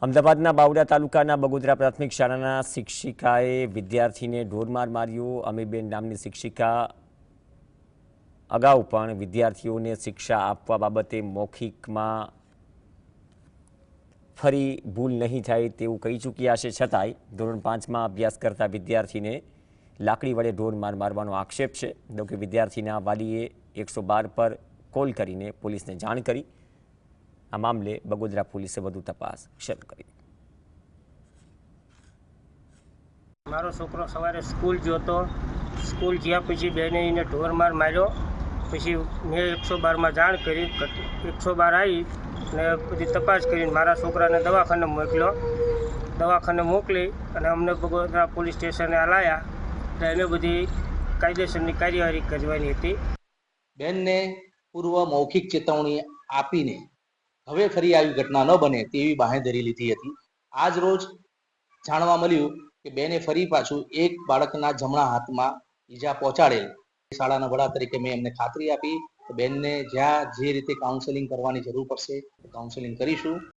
અમદાવાદના બાવડા તાલુકાના બગોદરા પ્રાથમિક શાળાના શિક્ષિકાએ વિદ્યાર્થીને ઢોરમાર માર્યો। અમીબેન નામની શિક્ષિકા અગાઉ પણ વિદ્યાર્થીઓને શિક્ષા આપવા બાબતે મૌખિકમાં ફરી ભૂલ નહીં થાય તેવું કહી ચૂક્યા છે, છતાંય ધોરણ 5માં અભ્યાસ કરતા વિદ્યાર્થીને લાકડી વડે ઢોરમાર મારવાનો આક્ષેપ છે। જોકે વિદ્યાર્થીના વાલીએ 112 પર કોલ કરીને પોલીસને જાણ કરી। આ મામલે બગોદરા પોલીસે વધુ તપાસ શરૂ કરી। મારો છોકરો સવારે સ્કૂલ જતો, સ્કૂલ જ્યાં પછી બેને એને ઢોરમાર માર્યો। પછી મેં 112માં જાણ કરી, 112 આવી અને બધી તપાસ કરીને મારા છોકરાને દવાખાને મોકલ્યો। દવાખાને મોકલી અને અમને બગોદરા પોલીસ સ્ટેશને લાવ્યા એટલે એને બધી કાયદેસરની કાર્યવાહી કરવાની હતી। બેનને પૂર્વ મૌખિક ચેતવણી આપીને હવે ફરી આવી ઘટના ન બને તેવી બાંહેધરી લીધી હતી। આજ રોજ જાણવા મળ્યું કે બેને ફરી પાછું એક બાળકના જમણા હાથમાં ઈજા પહોંચાડેલ। શાળાના વડા તરીકે મેં એમને ખાતરી આપી કે બેનને જ્યાં જે રીતે કાઉન્સેલિંગ કરવાની જરૂર પડશે કાઉન્સેલિંગ કરીશું।